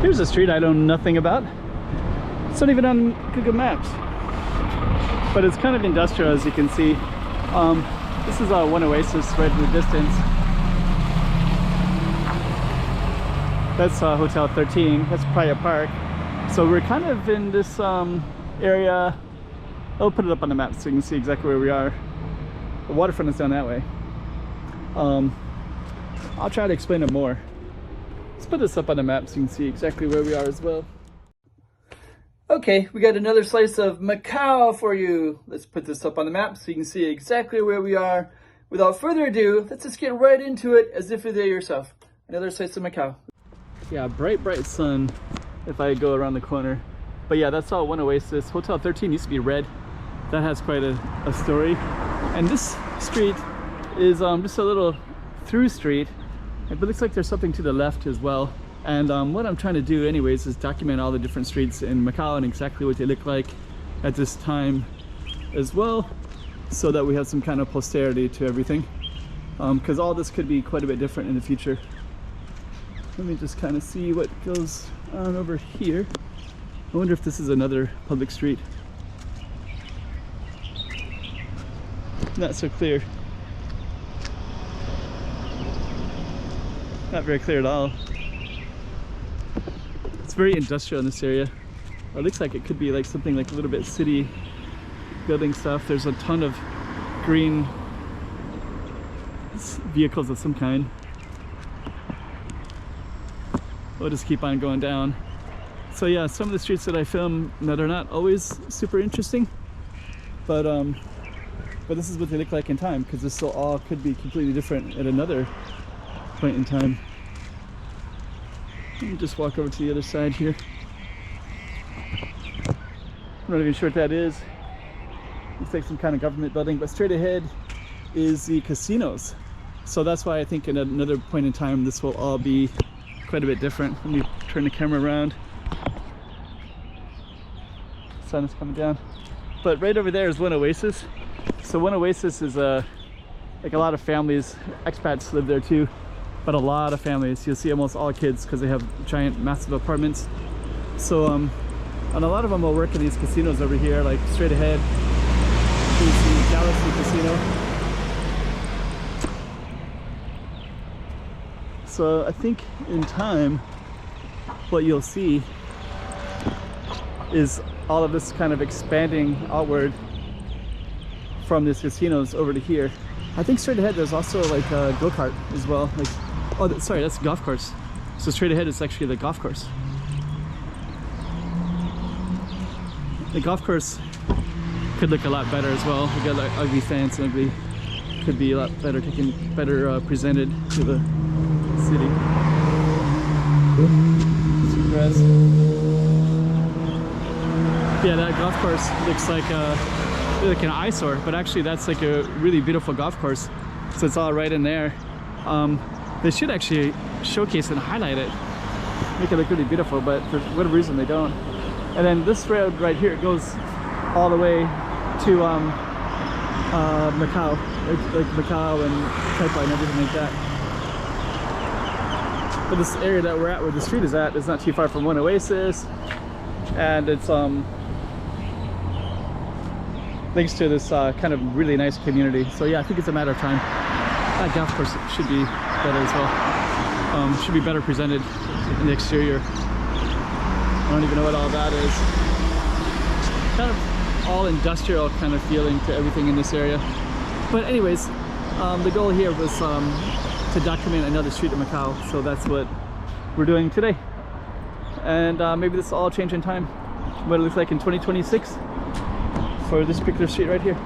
Here's a street I know nothing about. It's not even on Google Maps, but it's kind of industrial, as you can see. This is one oasis right in the distance. That's Hotel 13. That's Playa Park. So we're kind of in this area. I'll put it up on the map so you can see exactly where we are. The waterfront is down that way. I'll try to explain it more. Let's put this up on the map so you can see exactly where we are as well. Okay, we got another slice of Macau for you. Let's put this up on the map so you can see exactly where we are. Without further ado, let's just get right into it as if you're there yourself. Another slice of Macau. Yeah, bright sun if I go around the corner. But yeah, that's all one oasis. Hotel 13 used to be red. That has quite a story. And this street is just a little through street. It looks like there's something to the left as well. And what I'm trying to do anyways is document all the different streets in Macau and exactly what they look like at this time as well, so that we have some kind of posterity to everything. Because all this could be quite a bit different in the future. Let me just kind of see what goes on over here. I wonder if this is another public street. Not so clear. Not very clear at all. It's very industrial in this area. It looks like it could be like something like a little bit city building stuff. There's a ton of green vehicles of some kind. We'll just keep on going down. So yeah, some of the streets that I film that are not always super interesting, but this is what they look like in time, because this all could be completely different at another point in time. Let me just walk over to the other side here. I'm not even sure what that is. Looks like some kind of government building, but straight ahead is the casinos. So that's why I think at another point in time this will all be quite a bit different. Let me turn the camera around. The sun is coming down. But right over there is one oasis. So one oasis is like a lot of families, expats live there too, but a lot of families. You'll see almost all kids because they have giant, massive apartments. So, and a lot of them will work in these casinos over here, like straight ahead. Here's the Galaxy Casino. So I think in time, what you'll see is all of this kind of expanding outward from these casinos over to here. I think straight ahead there's also like a go-kart as well. Like, oh, sorry, that's a golf course. So straight ahead is actually the golf course. The golf course could look a lot better as well. We got like ugly fence and ugly, could be a lot better taken, better presented to the city. Cipreste. Yeah, that golf course looks like an eyesore, but actually that's like a really beautiful golf course. So it's all right in there. They should actually showcase and highlight it, make it look really beautiful, but for whatever reason they don't. And then this road right here goes all the way to Macau, like Macau and Taipa and everything like that. But this area that we're at, where the street is at, is not too far from one oasis, and it's links to this kind of really nice community. So yeah, I think it's a matter of time. That golf course should be better as well. Should be better presented in the exterior. I don't even know what all that is. Kind of all industrial kind of feeling to everything in this area. But anyways, the goal here was to document another street in Macau. So that's what we're doing today. And maybe this will all change in time. What it looks like in 2026 for this particular street right here.